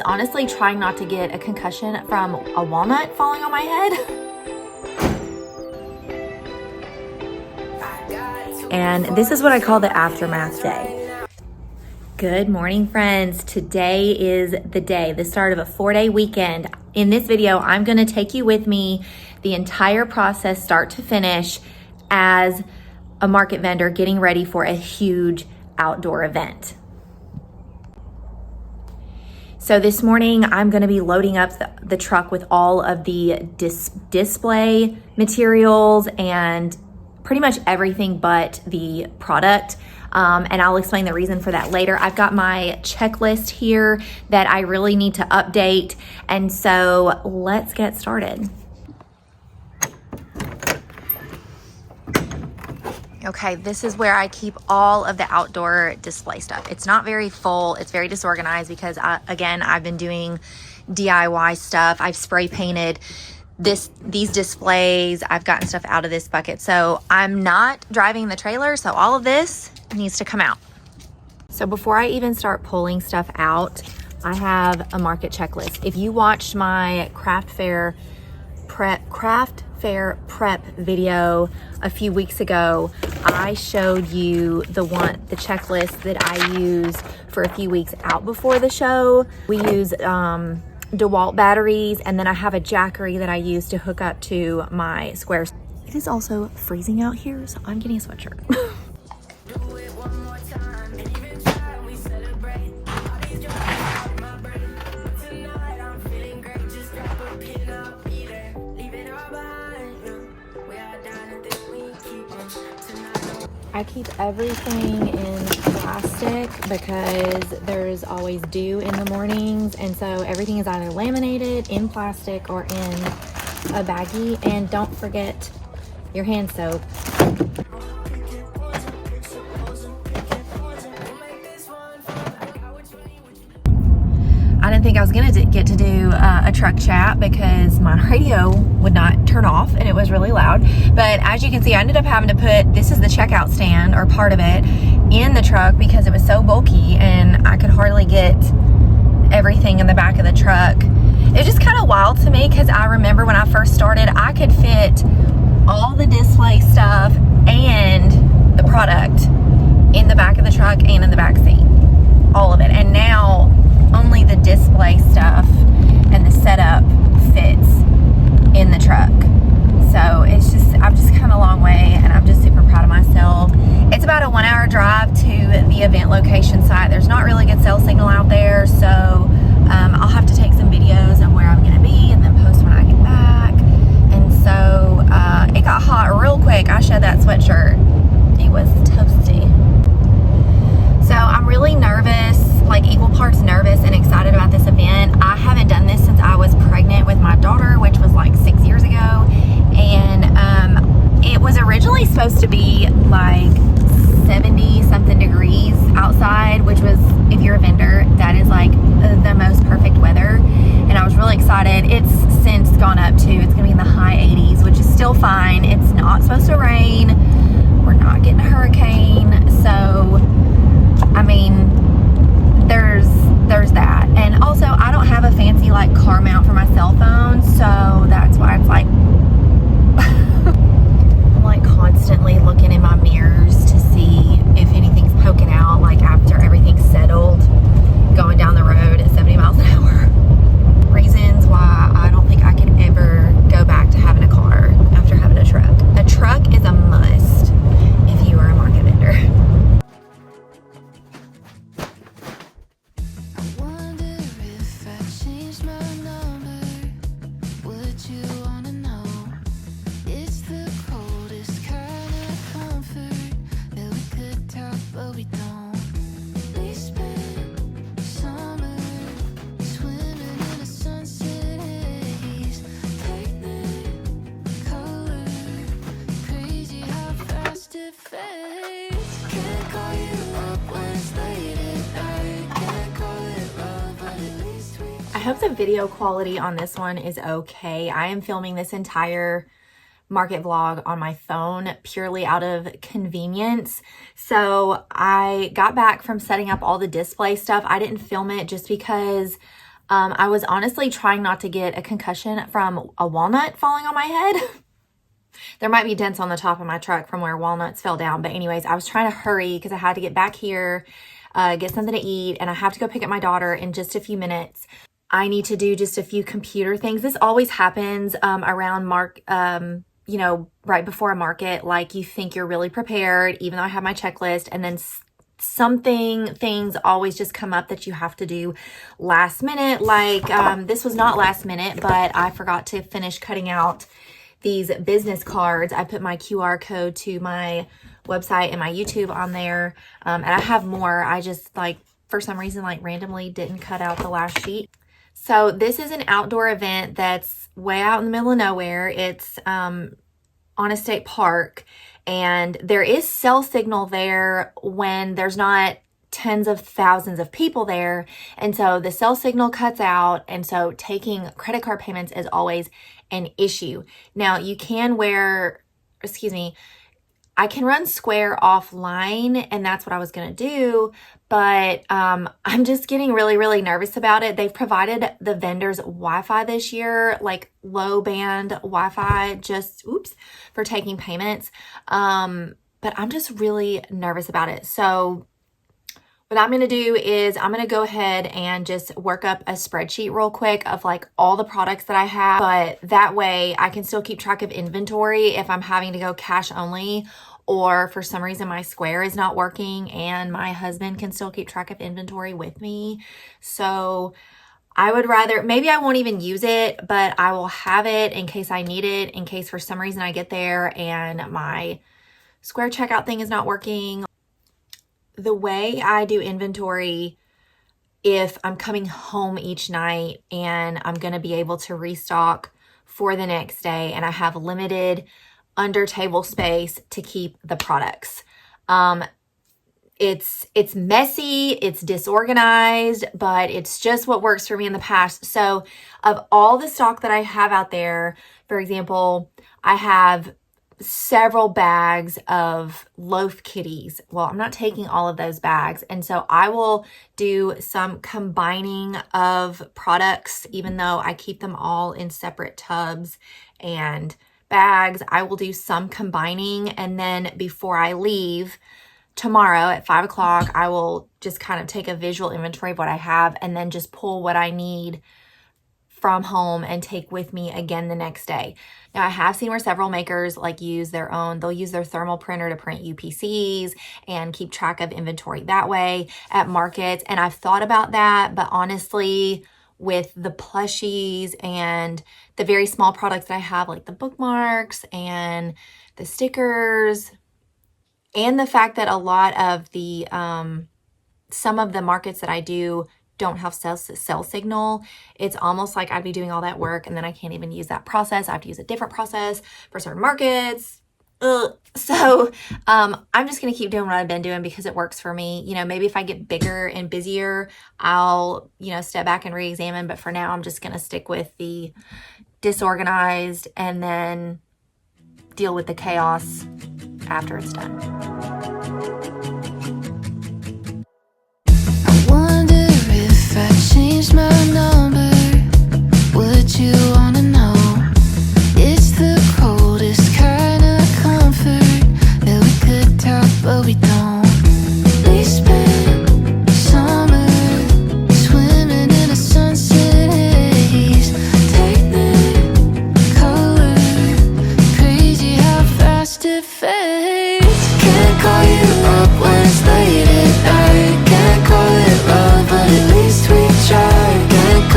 Honestly trying not to get a concussion from a walnut falling on my head. And this is what I call the aftermath day. Good morning, friends. Today is the day, the start of a 4-day weekend. In this video, I'm gonna take you with me the entire process, start to finish, as a market vendor getting ready for a huge outdoor event. So this morning, I'm gonna be loading up the truck with all of the display materials and pretty much everything but the product. And I'll explain the reason for that later. I've got my checklist here that I really need to update. And so let's get started. Okay, this is where I keep all of the outdoor display stuff. It's not very full, it's very disorganized because again, I've been doing DIY stuff. I've spray painted these displays. I've gotten stuff out of this bucket. So I'm not driving the trailer, so all of this needs to come out. So before I even start pulling stuff out, I have a market checklist. If you watched my craft fair prep video a few weeks ago, I showed you the checklist that I use for a few weeks out before the show. We use DeWalt batteries, and then I have a Jackery that I use to hook up to my squares. It is also freezing out here, so I'm getting a sweatshirt. I keep everything in plastic because there's always dew in the mornings, and so everything is either laminated in plastic or in a baggie. And don't forget your hand soap. I didn't think I was gonna get to do a truck chat because my radio would not turn off and it was really loud. But as you can see, I ended up having to put, this is the checkout stand or part of it, in the truck because it was so bulky and I could hardly get everything in the back of the truck. It was just kind of wild to me because I remember when I first started, I could fit all the display stuff and the product in the back of the truck and in the back seat, all of it. And now only the display stuff and the setup fits in the truck. So I've just come a long way and I'm just super proud of myself. It's about a 1-hour drive to the event location site. There's not really good cell signal out there, so I'll have to take some videos of where I'm gonna be and then post when I get back. And so it got hot real quick. I shed that sweatshirt. It was toasty. So I'm really nervous, like equal parts nervous and excited about this event. I haven't done this since I was pregnant with my daughter, which was like 6 years ago. And it was originally supposed to be like 70 something degrees outside, which was, if you're a vendor, that is like the most perfect weather. And I was really excited. It's since gone up to, it's gonna be in the high 80s, which is still fine. It's not supposed to rain. We're not getting a hurricane. So, I mean, there's that. And also, I don't have a fancy like car mount for my cell phone, so that's why it's like I'm like constantly looking in my mirrors to see if anything's poking out, like after everything's settled, going down the road at 70 miles an hour. Reasons why I don't think I can ever go back to having a car after having a truck. A truck is a must if you are a market vendor. I hope the video quality on this one is okay. I am filming this entire market vlog on my phone purely out of convenience. So I got back from setting up all the display stuff. I didn't film it just because I was honestly trying not to get a concussion from a walnut falling on my head. There might be dents on the top of my truck from where walnuts fell down. But anyways, I was trying to hurry because I had to get back here, get something to eat, and I have to go pick up my daughter in just a few minutes. I need to do just a few computer things. This always happens around you know, right before a market. Like, you think you're really prepared, even though I have my checklist, and then things always just come up that you have to do last minute. Like this was not last minute, but I forgot to finish cutting out these business cards. I put my QR code to my website and my YouTube on there. And I have more. I just, like, for some reason, like, randomly didn't cut out the last sheet. So this is an outdoor event that's way out in the middle of nowhere. It's on a state park, and there is cell signal there when there's not tens of thousands of people there. And so the cell signal cuts out. And so taking credit card payments is always an issue. Now, you can I can run Square offline, and that's what I was going to do. But I'm just getting really, really nervous about it. They've provided the vendors Wi-Fi this year, like low band Wi-Fi, just, for taking payments. But I'm just really nervous about it. So what I'm going to do is I'm going to go ahead and just work up a spreadsheet real quick of like all the products that I have. But that way I can still keep track of inventory if I'm having to go cash only, or for some reason my Square is not working, and my husband can still keep track of inventory with me. So I would rather, maybe I won't even use it, but I will have it in case I need it, in case for some reason I get there and my Square checkout thing is not working. The way I do inventory, if I'm coming home each night and I'm going to be able to restock for the next day, and I have limited under table space to keep the products. It's messy, it's disorganized, but it's just what works for me in the past. So of all the stock that I have out there, for example, I have several bags of loaf kitties. Well, I'm not taking all of those bags. And so I will do some combining of products, even though I keep them all in separate tubs and bags. I will do some combining. And then before I leave tomorrow at 5 o'clock, I will just kind of take a visual inventory of what I have and then just pull what I need from home and take with me again the next day. Now, I have seen where several makers like they'll use their thermal printer to print UPCs and keep track of inventory that way at markets. And I've thought about that, but honestly, with the plushies and the very small products that I have, like the bookmarks and the stickers, and the fact that a lot of the, some of the markets that I do don't have cell signal, it's almost like I'd be doing all that work and then I can't even use that process. I have to use a different process for certain markets. So I'm just going to keep doing what I've been doing because it works for me. You know, maybe if I get bigger and busier, I'll, step back and re-examine. But for now, I'm just going to stick with the disorganized and then deal with the chaos after it's done. If I changed my number, would you wanna know? It's the coldest kind of comfort that we could talk, but we don't. We spent summer swimming in a sunset haze, technicolor, crazy how fast it fades. Can't call you up when it's late at night, can't call it love, but at least we tried. Can't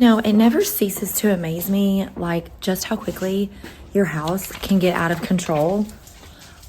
know, it never ceases to amaze me, like, just how quickly your house can get out of control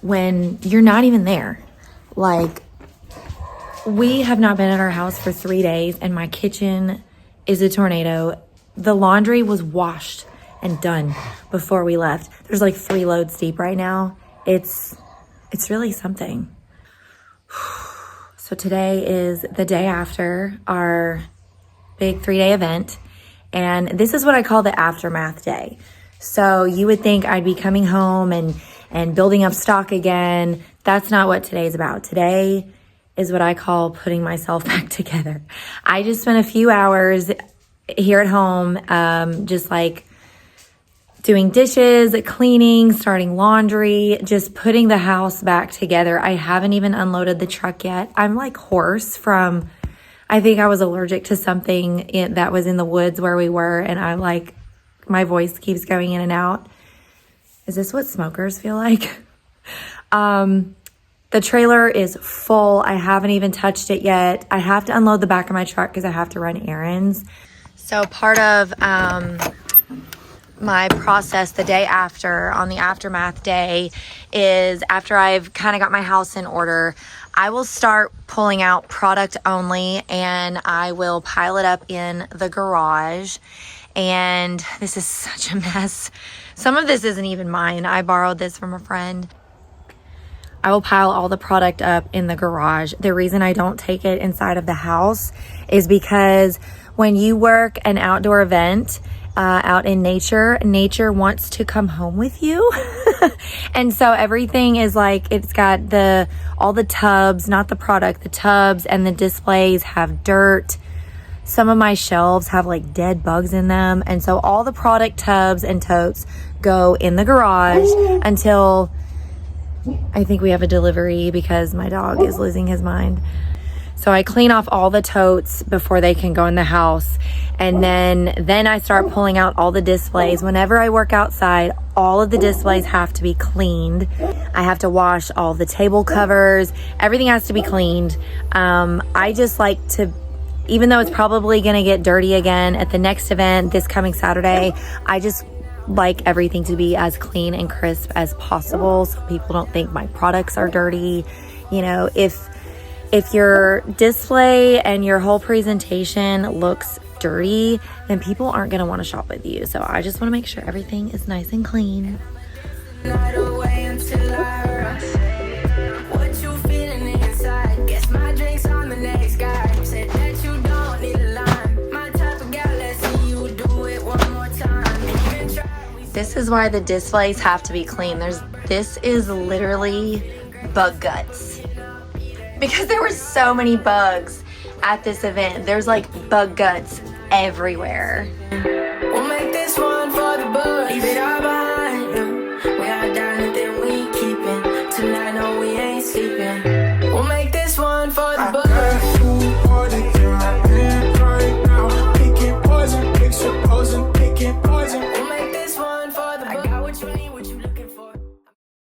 when you're not even there. Like, we have not been at our house for 3 days, and my kitchen is a tornado. The laundry was washed and done before we left. There's like 3 loads deep right now. It's really something. So today is the day after our big 3-day event, and this is what I call the aftermath day. So you would think I'd be coming home and building up stock again. That's not what today's about. Today is what I call putting myself back together. I just spent a few hours here at home, just like doing dishes, cleaning, starting laundry, just putting the house back together. I haven't even unloaded the truck yet. I'm like hoarse from, I think I was allergic to something that was in the woods where we were, and I like, my voice keeps going in and out. Is this what smokers feel like? The trailer is full. I haven't even touched it yet. I have to unload the back of my truck because I have to run errands. So part of my process the day after, on the aftermath day, is after I've kind of got my house in order, I will start pulling out product only, and I will pile it up in the garage. And this is such a mess. Some of this isn't even mine. I borrowed this from a friend. I will pile all the product up in the garage. The reason I don't take it inside of the house is because when you work an outdoor event out in nature wants to come home with you. And so everything is like, it's got all the tubs, not the product, the tubs and the displays have dirt. Some of my shelves have like dead bugs in them. And so all the product tubs and totes go in the garage until I think we have a delivery because my dog is losing his mind. So I clean off all the totes before they can go in the house. And then I start pulling out all the displays. Whenever I work outside, all of the displays have to be cleaned. I have to wash all the table covers. Everything has to be cleaned. I just like to, even though it's probably going to get dirty again at the next event this coming Saturday, I just like everything to be as clean and crisp as possible so people don't think my products are dirty. You know, if your display and your whole presentation looks dirty, then people aren't going to want to shop with you. So I just want to make sure everything is nice and clean. This is why the displays have to be clean. This is literally bug guts. Because there were so many bugs at this event. There's like bug guts everywhere.